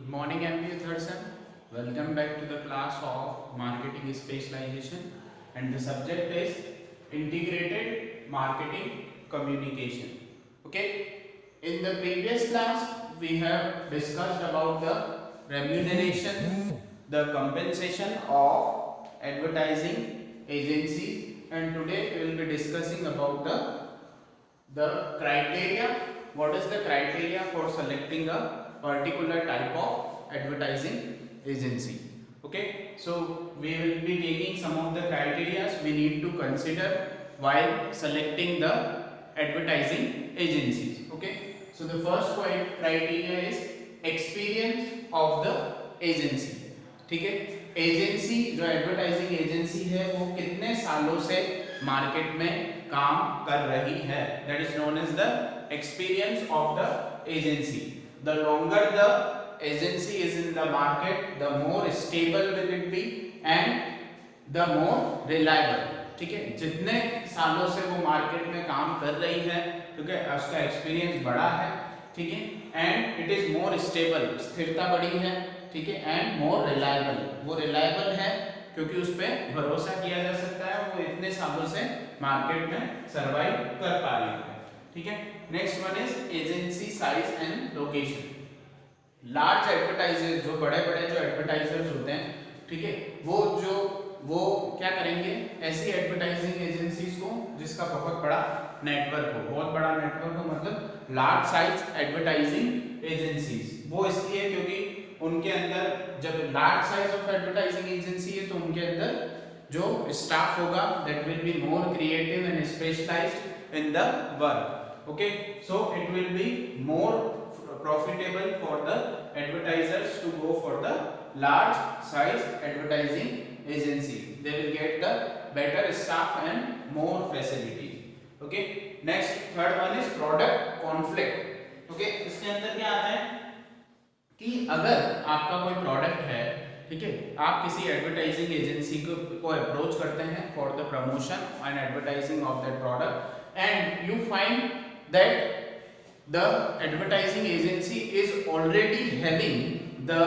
Good morning, MBA third sem. Welcome back to the class of marketing specialization, and the subject is integrated marketing communication. Okay, in the previous class we have discussed about the remuneration, the compensation of advertising agencies, and today we will be discussing about the criteria. What is the criteria for selecting a particular type of advertising agency? Okay, so we will be taking some of the criteria we need to consider while selecting the advertising agencies. Okay, so the first criteria is experience of the agency. ठीक है, agency जो advertising agency है वो कितने सालों से market में काम कर रही है, that is known as the experience of the agency. The longer the agency is in the market, the more stable will it be and the more reliable. ठीक है, जितने सालों से वो मार्केट में काम कर रही है, ठीक है, उसका एक्सपीरियंस बड़ा है, ठीक है, and it is more stable, स्थिरता बड़ी है, ठीक है, एंड मोर रिलायबल, वो रिलायबल है क्योंकि उस पर भरोसा किया जा सकता है, वो इतने सालों से मार्केट में सरवाइव कर पा रही है. ठीक है, next one is agency size and location. Large advertisers, जो बड़े बड़े जो एडवर्टाइजर्स होते हैं, ठीक है, वो क्या करेंगे, ऐसी एडवर्टाइजिंग एजेंसीज को जिसका बहुत बड़ा नेटवर्क हो, बहुत बड़ा नेटवर्क हो, मतलब लार्ज साइज एडवर्टाइजिंग एजेंसीज. वो इसलिए क्योंकि उनके अंदर जब large size of advertising agency है तो उनके अंदर जो स्टाफ होगा that will be more creative and specialised in the work. Okay, so it will be more profitable for the advertisers to go for the large size advertising agency. They will get the better staff and more facilities. Okay, next third one is product conflict. Okay, इसके अंदर क्या आता है कि अगर आपका कोई product है, ठीक है, आप किसी एडवर्टाइजिंग एजेंसी को अप्रोच करते हैं for the promotion and advertising of that product and you find that the advertising agency is already having the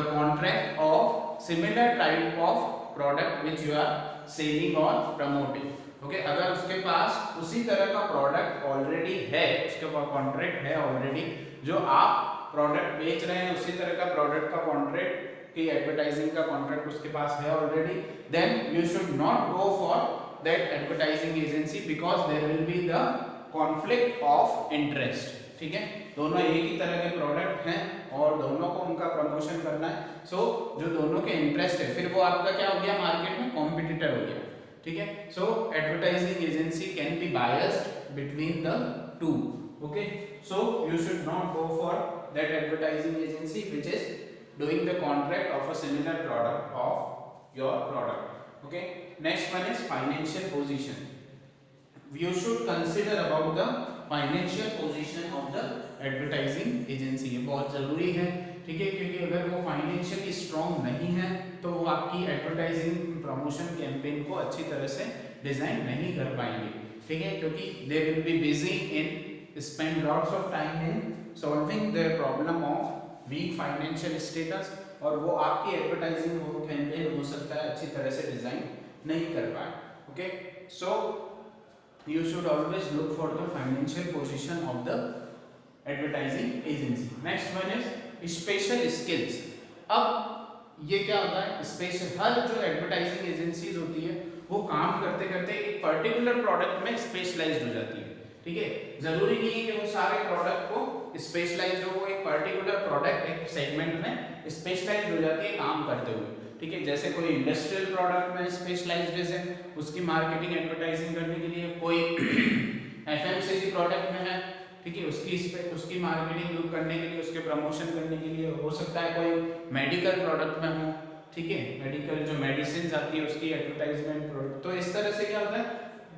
contract of similar type of product which you are selling or promoting. Okay, अगर उसके पास उसी तरह का product already है, उसके पास contract है already, जो आप प्रोडक्ट बेच रहे हैं उसी तरह का प्रोडक्ट का कॉन्ट्रैक्ट की एडवर्टाइजिंग का कॉन्ट्रैक्ट उसके पास है already, then you should not go for that advertising agency because there will be the conflict of interest. ठीक है, दोनों एक ही तरह के प्रोडक्ट हैं और दोनों को उनका प्रमोशन करना है, सो जो दोनों के इंटरेस्ट है फिर वो आपका क्या हो गया, मार्केट में कॉम्पिटिटर हो गया. ठीक है, so advertising agency can be biased between the two. Okay, so you should not go for that advertising agency which is doing the contract of a similar product of your product. Okay, next one is financial position. You should consider about the financial position of the advertising agency. ये बहुत जरूरी है, ठीक है, क्योंकि अगर वो financially strong नहीं है तो वो आपकी एडवर्टाइजिंग प्रमोशन कैंपेन को अच्छी तरह से डिजाइन नहीं कर पाएंगे. ठीक है, क्योंकि they will be busy in spend lots of time in solving their problem of weak financial status, और वो आपकी एडवर्टाइजिंग वो कैंपेन हो सकता है अच्छी तरह से डिजाइन नहीं कर पाए. Okay, so you should always look for the financial position of the advertising agency. Next one is special skills. अब ये क्या होता है, स्पेशल, हर जो एडवर्टाइजिंग एजेंसीज होती है वो काम करते करते एक पर्टिकुलर प्रोडक्ट में स्पेशलाइज्ड हो जाती है. ठीक है, जरूरी नहीं है कि वो सारे प्रोडक्ट को स्पेशलाइज्ड हो, वो एक पर्टिकुलर प्रोडक्ट एक सेगमेंट में स्पेशलाइज्ड हो जाती है काम करते हुए. ठीक है, जैसे कोई इंडस्ट्रियल प्रोडक्ट में स्पेशलाइज्ड है, उसकी मार्केटिंग एडवर्टाइजिंग करने के लिए, कोई एफएमसीजी प्रोडक्ट में है, ठीक है, उसकी मार्केटिंग करने के लिए, उसके प्रमोशन करने के लिए, हो सकता है कोई मेडिकल प्रोडक्ट में हो, ठीक है, मेडिकल जो मेडिसिन आती है उसकी एडवर्टाइजमेंट प्रोडक्ट. तो इस तरह से क्या होता है,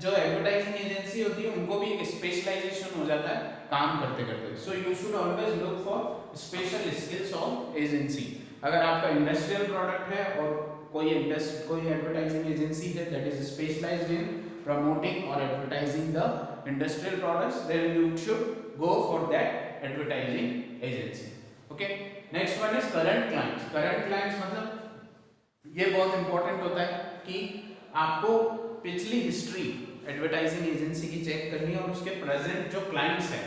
जो एडवर्टाइजिंग एजेंसी होती है उनको भी एक स्पेशलाइजेशन हो जाता है काम करते करते. So you should always look for special skills of agency. अगर आपका इंडस्ट्रियल प्रोडक्ट है और कोई एडवर्टाइजिंग एजेंसी है that is specialized in promoting और advertising the industrial products, then you should go for that advertising agency. Okay, next one is current clients. Current clients मतलब ये बहुत इंपॉर्टेंट होता है कि आपको पिछली हिस्ट्री एडवर्टाइजिंग एजेंसी की चेक करनी है और उसके प्रेजेंट जो क्लाइंट्स है,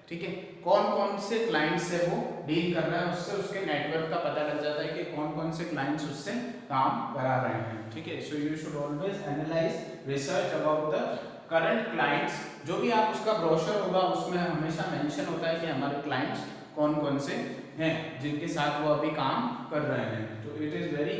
ठीक है, कौन कौन से क्लाइंट्स से वो डील कर रहा है, उससे उसके नेटवर्क का पता लग जाता है कि कौन कौन से क्लाइंट्स उससे काम करा रहे हैं, ठीक है। सो you should always analyse research about the current clients. जो भी आप उसका ब्रोशर होगा उसमें हमेशा मेंशन होता है कि हमारे क्लाइंट्स कौन कौन से हैं जिनके साथ वो अभी काम कर रहे हैं। तो इट इज वेरी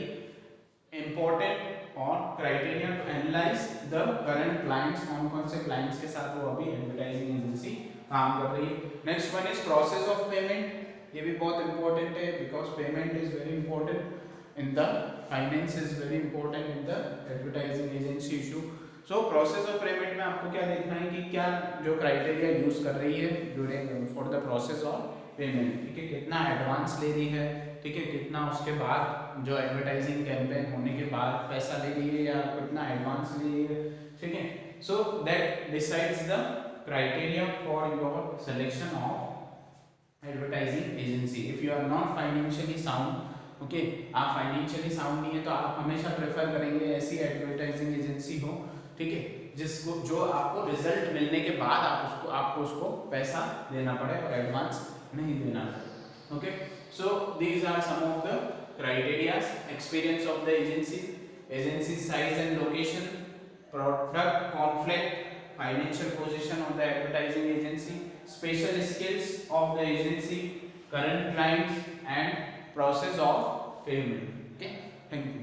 इंपॉर्टेंट और criteria to analyse the current clients, कौन कौन से क्लाइंट्स के साथ वो अभी एडवर्टाइजिंग एजेंसी काम कर रही है। Next one is process of payment. ये भी बहुत इंपॉर्टेंट है because payment is very important in the finance, is very important in the advertising agency issue. So process of payment में आपको क्या देखना है कि क्या जो क्राइटेरिया यूज कर रही है during for the process of payment, ठीक है, कितना एडवांस ले रही है, ठीक है, कितना उसके बाद जो एडवर्टाइजिंग कैंपेन होने के बाद पैसा ले रही है या कितना एडवांस ले रही है, ठीक है। So that decides the criteria for your selection of advertising agency. If you are not financially sound, okay, आप फाइनेंशियली साउंड नहीं है तो आप हमेशा प्रेफर करेंगे ऐसी एडवर्टाइजिंग एजेंसी हो, ठीक है, जिसको जो आपको रिजल्ट मिलने के बाद आपको उसको पैसा देना पड़े और एडवांस नहीं देना पड़े। Okay, so these are some of the criterias. Experience of the agency size and location, product conflict, financial position of the advertising agency, special skills of the agency, current clients and process of payment. Okay, thank you.